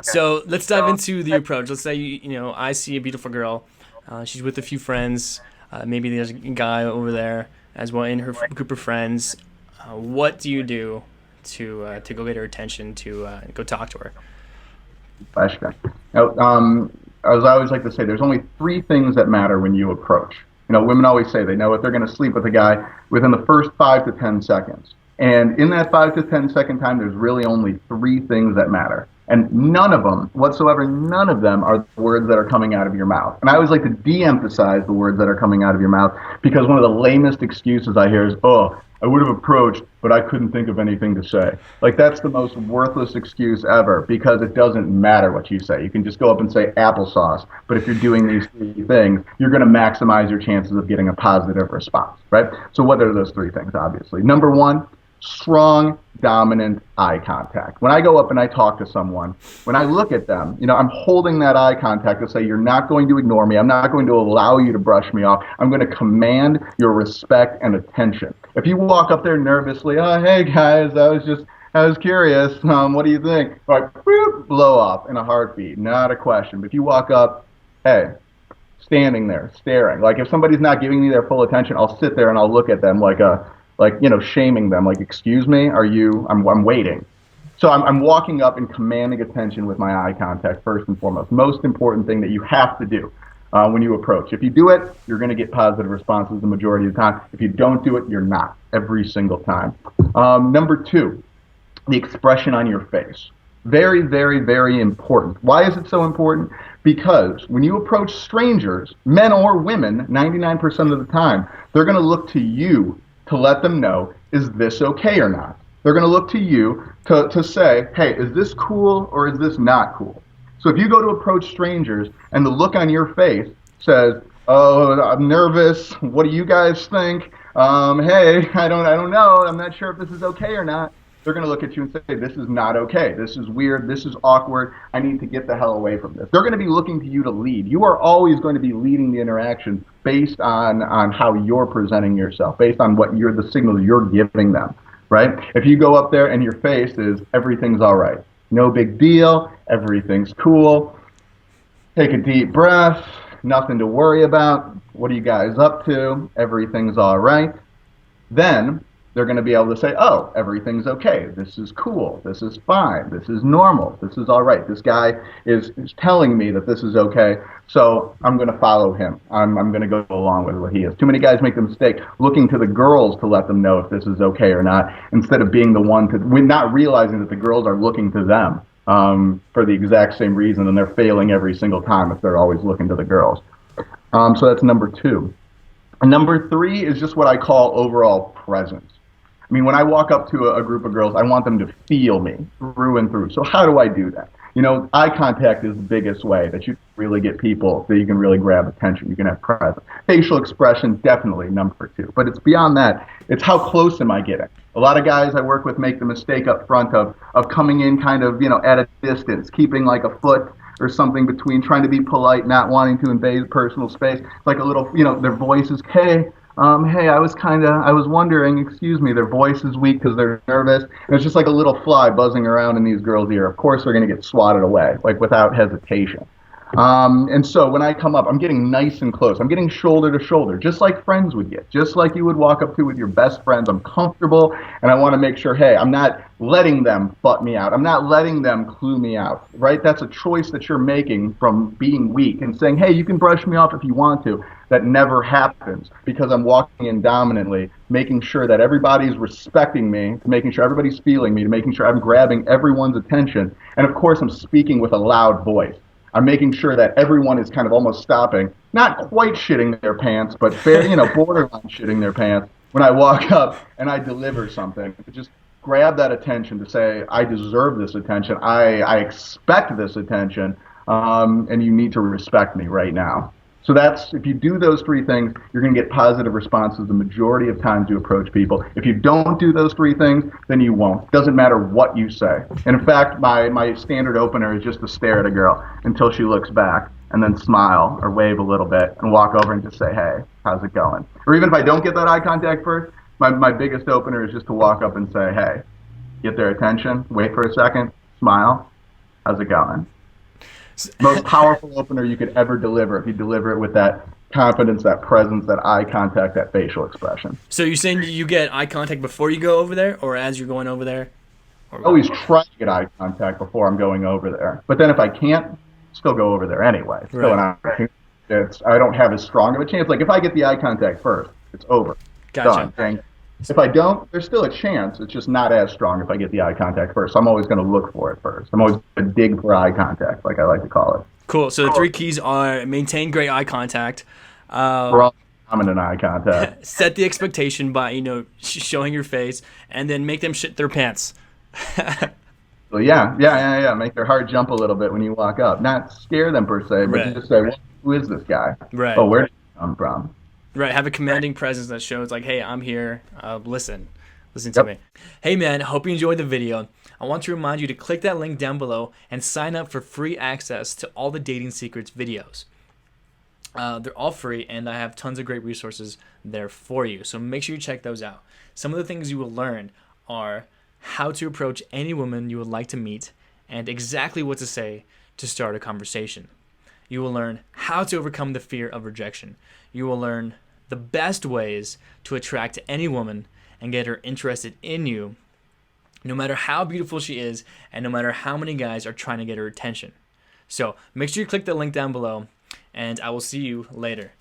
So let's dive into the approach. Let's say I see a beautiful girl. She's with a few friends. Maybe there's a guy over there as well in her group of friends. What do you do to go get her attention to go talk to her? Question. Now, as I always like to say, there's only three things that matter when you approach. Women always say they know if they're going to sleep with a guy within the first 5 to 10 seconds. And in that 5 to 10 second time, there's really only three things that matter. And none of them, whatsoever, none of them are the words that are coming out of your mouth. And I always like to de-emphasize the words that are coming out of your mouth because one of the lamest excuses I hear is, oh, I would have approached, but I couldn't think of anything to say. Like, that's the most worthless excuse ever because it doesn't matter what you say. You can just go up and say applesauce, but if you're doing these three things, you're going to maximize your chances of getting a positive response, right? So what are those three things, obviously? Number one, strong, dominant eye contact. When I go up and I talk to someone, when I look at them, I'm holding that eye contact to say, you're not going to ignore me. I'm not going to allow you to brush me off. I'm going to command your respect and attention. If you walk up there nervously, oh, hey guys, I was curious. What do you think? Like, boop, blow off in a heartbeat. Not a question. But if you walk up, hey, standing there, staring. Like if somebody's not giving me their full attention, I'll sit there and I'll look at them shaming them, like, excuse me, I'm waiting. So I'm walking up and commanding attention with my eye contact first and foremost. Most important thing that you have to do when you approach. If you do it, you're going to get positive responses the majority of the time. If you don't do it, you're not every single time. Number two, the expression on your face. Very, very, very important. Why is it so important? Because when you approach strangers, men or women, 99% of the time, they're going to look to you to let them know, is this okay or not? They're going to look to you to say, hey, is this cool or is this not cool? So if you go to approach strangers and the look on your face says, oh, I'm nervous, what do you guys think? Hey, I don't know, I'm not sure if this is okay or not. They're going to look at you and say, this is not okay. This is weird. This is awkward. I need to get the hell away from this. They're going to be looking to you to lead. You are always going to be leading the interaction based on how you're presenting yourself, based on the signals you're giving them, right? If you go up there and your face is, everything's all right. No big deal. Everything's cool. Take a deep breath. Nothing to worry about. What are you guys up to? Everything's all right. Then they're going to be able to say, oh, everything's okay. This is cool. This is fine. This is normal. This is all right. This guy is telling me that this is okay, so I'm going to follow him. I'm going to go along with what he is. Too many guys make the mistake looking to the girls to let them know if this is okay or not, instead of being the one to, we're not realizing that the girls are looking to them for the exact same reason, and they're failing every single time if they're always looking to the girls. So that's number two. And number three is just what I call overall presence. I mean, when I walk up to a group of girls, I want them to feel me through and through. So how do I do that? Eye contact is the biggest way that you really get people, that you can really grab attention. You can have presence. Facial expression, definitely number two. But it's beyond that. It's how close am I getting? A lot of guys I work with make the mistake up front of coming in kind of, at a distance, keeping like a foot or something between, trying to be polite, not wanting to invade personal space. It's like a little, their voice is, hey, I was wondering, excuse me, their voice is weak because they're nervous. And it's just like a little fly buzzing around in these girls' ear. Of course, they're going to get swatted away, like without hesitation. And so when I come up, I'm getting nice and close. I'm getting shoulder to shoulder, just like friends would get, just like you would walk up to with your best friends. I'm comfortable, and I want to make sure, hey, I'm not letting them butt me out. I'm not letting them clue me out, right? That's a choice that you're making from being weak and saying, hey, you can brush me off if you want to. That never happens because I'm walking in dominantly, making sure that everybody's respecting me, making sure everybody's feeling me, making sure I'm grabbing everyone's attention. And of course, I'm speaking with a loud voice. I'm making sure that everyone is kind of almost stopping, not quite shitting their pants, but borderline shitting their pants when I walk up and I deliver something. Just grab that attention to say, I deserve this attention, I expect this attention, and you need to respect me right now. So if you do those three things, you're going to get positive responses the majority of times you approach people. If you don't do those three things, then you won't. It doesn't matter what you say. And in fact, my standard opener is just to stare at a girl until she looks back and then smile or wave a little bit and walk over and just say, hey, how's it going? Or even if I don't get that eye contact first, my biggest opener is just to walk up and say, hey, get their attention, wait for a second, smile, How's it going? Most powerful opener you could ever deliver if you deliver it with that confidence, that presence, that eye contact, that facial expression. So you're saying you get eye contact before you go over there, or as you're going over there, I or always try to get eye contact before I'm going over there. But then if I can't, still go over there anyway. It's still an right? opportunity. I don't have as strong of a chance. Like if I get the eye contact first, it's over. Gotcha. Done. And if I don't, there's still a chance. It's just not as strong if I get the eye contact first. So I'm always going to look for it first. I'm always going to dig for eye contact, like I like to call it. Cool. So the three keys are maintain great eye contact, We're all common in eye contact. set the expectation by showing your face, and then make them shit their pants. So yeah. Make their heart jump a little bit when you walk up. Not scare them per se, but Right. just say, well, who is this guy? Right. Oh, where did he come from? Right. Have a commanding presence that shows like, hey, I'm here. Listen to Yep. me. Hey man, hope you enjoyed the video. I want to remind you to click that link down below and sign up for free access to all the Dating Secrets videos. They're all free, and I have tons of great resources there for you. So make sure you check those out. Some of the things you will learn are how to approach any woman you would like to meet and exactly what to say to start a conversation. You will learn how to overcome the fear of rejection. You will learn the best ways to attract any woman and get her interested in you, no matter how beautiful she is and no matter how many guys are trying to get her attention. So make sure you click the link down below, and I will see you later.